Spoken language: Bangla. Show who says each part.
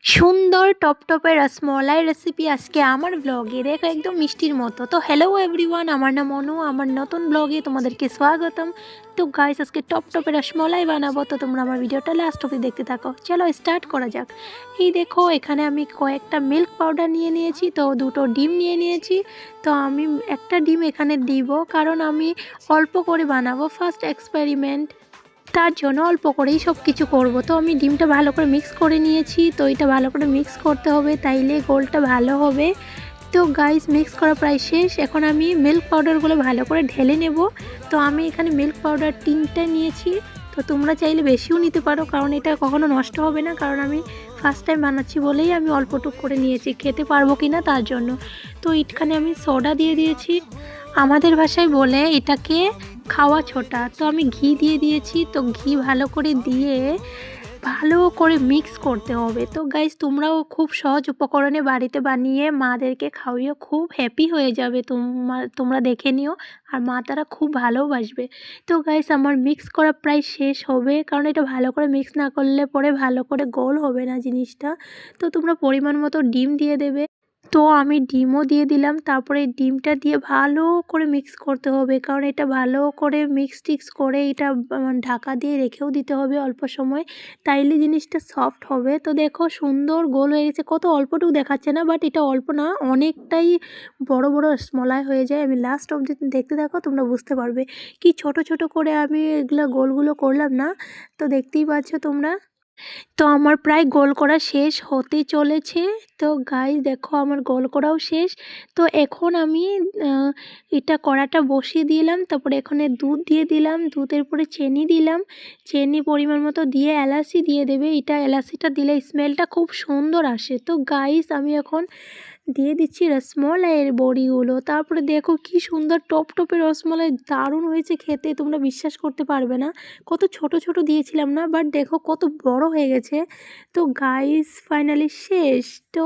Speaker 1: সুন্দর টপটপে রসমলাই রেসিপি আজকে আমার ব্লগে দেখো একদম মিষ্টির মতো। তো হ্যালো এভরিওয়ান, আমার নাম অনু, আমার নতুন ব্লগে তোমাদেরকে স্বাগতম। তো গাইস আজকে টপটপে রসমলাই বানাবো, তো তোমরা আমার ভিডিওটা লাস্ট অবধি দেখতে থাকো। চলো স্টার্ট করা যাক। এই দেখো এখানে আমি কয়েকটা মিল্ক পাউডার নিয়ে নিয়েছি, তো দুটো ডিম নিয়ে নিয়েছি। তো আমি একটা ডিম এখানে দিব, কারণ আমি অল্প করে বানাবো, ফার্স্ট এক্সপেরিমেন্ট, তার জন্য অল্প করেই সব কিছু করব। তো আমি ডিমটা ভালো করে মিক্স করে নিয়েছি। তো এটা ভালো করে মিক্স করতে হবে, তাইলে গোলটা ভালো হবে। তো গাইস মিক্স করা প্রায় শেষ। এখন আমি মিল্ক পাউডারগুলো ভালো করে ঢেলে নেব। তো আমি এখানে মিল্ক পাউডার 3টা নিয়েছি। তো তোমরা চাইলে বেশিও নিতে পারো, কারণ এটা কখনো নষ্ট হবে না, কারণ আমি ফার্স্ট টাইম বানাচ্ছি বলেই আমি অল্পটুক করে নিয়েছি, খেতে পারবো কি না তার জন্য। তো এখানে আমি সোডা দিয়ে দিয়েছি, আমাদের ভাষায় বলে এটাকে খাওয়া ছোটা। তো আমি ঘি দিয়ে দিয়েছি। তো ঘি ভালো করে দিয়ে ভালো করে মিক্স করতে হবে। তো গাইস তোমরাও খুব সহজ উপকরণে বাড়িতে বানিয়ে মাদেরকে খাওয়িও, খুব হ্যাপি হয়ে যাবে। তোমরা দেখে নিও, আর মা তারা খুব ভালোবাসবে। তো গাইস আমার মিক্স করা প্রায় শেষ হবে, কারণ এটা ভালো করে মিক্স না করলে পরে ভালো করে গোল হবে না জিনিসটা। তো তোমরা পরিমাণ মতো ডিম দিয়ে দেবে। তো আমি ডিমও দিয়ে দিলাম। তারপরে ডিমটা দিয়ে ভালো করে মিক্স করতে হবে, কারণ এটা ভালো করে টিক্স করে এটা ঢাকা দিয়ে রেখেও দিতে হবে অল্প সময়, তাইলে জিনিসটা সফট হবে। তো দেখো সুন্দর গোল হয়ে গেছে, কত অল্পটুকু দেখাচ্ছে না, বাট এটা অল্প না, অনেকটাই বড় বড় স্মলাই হয়ে যায়। আমি লাস্ট অবধি দেখতে থাকো, তোমরা বুঝতে পারবে কি ছোট ছোট করে আমি এগুলো গোলগুলো করলাম না। তো দেখতেই পাচ্ছ তোমরা। তো আমার প্রায় গোল করা শেষ হতে চলেছে। তো গাইস দেখো আমার গোল করাও শেষ। তো এখন আমি এটা কড়াটা বসিয়ে দিলাম। তারপরে এখানে দুধ দিয়ে দিলাম, দুধের পরে চিনি দিলাম, চিনি পরিমাণ মতো দিয়ে এলাচি দিয়ে দেবে। এটা এলাচিটা দিলে স্মেলটা খুব সুন্দর আসে। তো গাইস আমি এখন দিয়ে দিচ্ছি রসমলাইয়ের বড়িগুলো। তারপরে দেখো কি সুন্দর টপটপে রসমলাই, দারুণ হয়েছে খেতে, তোমরা বিশ্বাস করতে পারবে না। কত ছোট ছোট দিয়েছিলাম না, বাট দেখো কত বড় হয়ে গেছে। তো গাইস ফাইনালি শেষ। তো